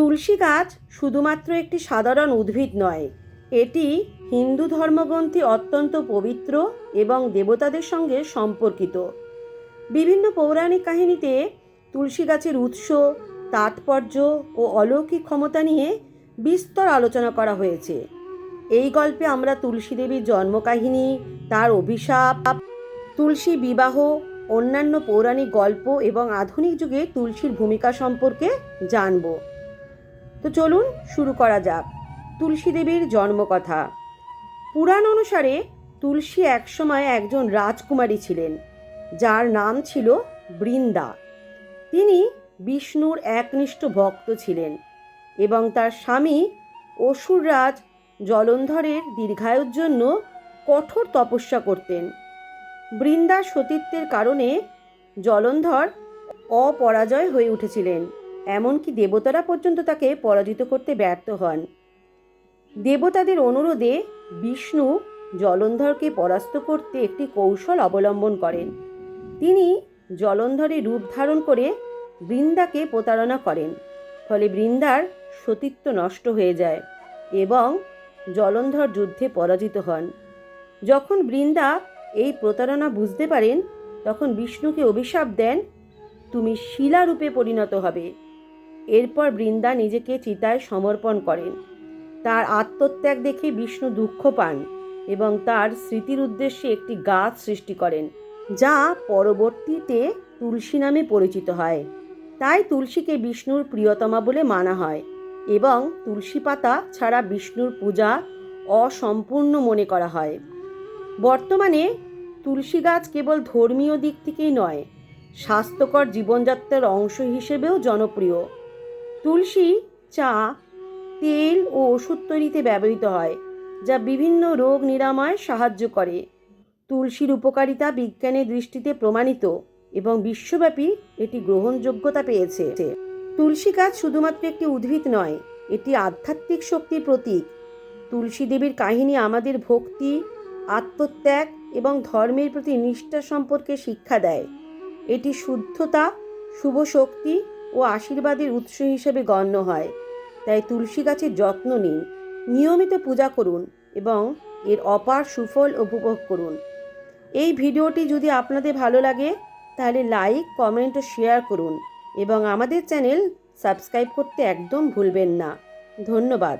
তুলসী গাছ শুধুমাত্র একটি সাধারণ উদ্ভিদ নয়, এটি হিন্দু ধর্মগ্রন্থে অত্যন্ত পবিত্র এবং দেবতাদের সঙ্গে সম্পর্কিত। বিভিন্ন পৌরাণিক কাহিনীতে তুলসী গাছের উৎস, তাৎপর্য ও অলৌকিক ক্ষমতা নিয়ে বিস্তর আলোচনা করা হয়েছে। এই গল্পে আমরা তুলসী দেবীর জন্মকাহিনী, তার অভিশাপ, তুলসী বিবাহ, অন্যান্য পৌরাণিক গল্প এবং আধুনিক যুগে তুলসীর ভূমিকা সম্পর্কে জানব। তো চলুন শুরু করা যাক। তুলসী দেবীর জন্মকথা। পুরাণ অনুসারে তুলসী একসময় একজন রাজকুমারী ছিলেন, যার নাম ছিল বৃন্দা। তিনি বিষ্ণুর একনিষ্ঠ ভক্ত ছিলেন এবং তার স্বামী অসুররাজ জলন্ধরের দীর্ঘায়ুর জন্য কঠোর তপস্যা করতেন। বৃন্দার সতীত্বের কারণে জলন্ধর অপরাজয় হয়ে উঠেছিলেন, এমনকি দেবতারা পর্যন্ত তাকে পরাজিত করতে ব্যর্থ হন। দেবতাদের অনুরোধে বিষ্ণু জলন্ধরকে পরাস্ত করতে একটি কৌশল অবলম্বন করেন। তিনি জলন্ধরের রূপ ধারণ করে বৃন্দাকে প্রতারণা করেন, ফলে বৃন্দার সতীত্ব নষ্ট হয়ে যায় এবং জলন্ধর যুদ্ধে পরাজিত হন। যখন বৃন্দা এই প্রতারণা বুঝতে পারেন, তখন বিষ্ণুকে অভিশাপ দেন, তুমি শিলারূপে পরিণত হবে। এরপর বৃন্দা নিজেকে চিতায় সমর্পণ করেন। তার আত্মত্যাগ দেখে বিষ্ণু দুঃখ পান এবং তার স্মৃতির উদ্দেশ্যে একটি গাছ সৃষ্টি করেন, যা পরবর্তীতে তুলসী নামে পরিচিত হয়। তাই তুলসীকে বিষ্ণুর প্রিয়তমা বলে মানা হয় এবং তুলসী পাতা ছাড়া বিষ্ণুর পূজা অসম্পূর্ণ মনে করা হয়। বর্তমানে তুলসী গাছ কেবল ধর্মীয় দিক থেকেই নয়, স্বাস্থ্যকর জীবনযাত্রার অংশ হিসেবেও জনপ্রিয়। তুলসী চা, তেল ও ওষুধ তৈরিতে ব্যবহৃত হয়, যা বিভিন্ন রোগ নিরাময়ে সাহায্য করে। তুলসীর উপকারিতা বিজ্ঞানের দৃষ্টিতে প্রমাণিত এবং বিশ্বব্যাপী এটি গ্রহণযোগ্যতা পেয়েছে। তুলসী গাছ শুধুমাত্র একটি উদ্ভিদ নয়, এটি আধ্যাত্মিক শক্তির প্রতীক। তুলসী দেবীর কাহিনী আমাদের ভক্তি, আত্মত্যাগ এবং ধর্মের প্রতি নিষ্ঠা সম্পর্কে শিক্ষা দেয়। এটি শুদ্ধতা, শুভ শক্তি ও আশীর্বাদের উৎস হিসেবে গণ্য হয়। তাই তুলসী গাছের যত্ন নিন, নিয়মিত পূজা করুন এবং এর অপার সুফল উপভোগ করুন। এই ভিডিওটি যদি আপনাদের ভালো লাগে তাহলে লাইক, কমেন্ট ও শেয়ার করুন এবং আমাদের চ্যানেল সাবস্ক্রাইব করতে একদম ভুলবেন না। ধন্যবাদ।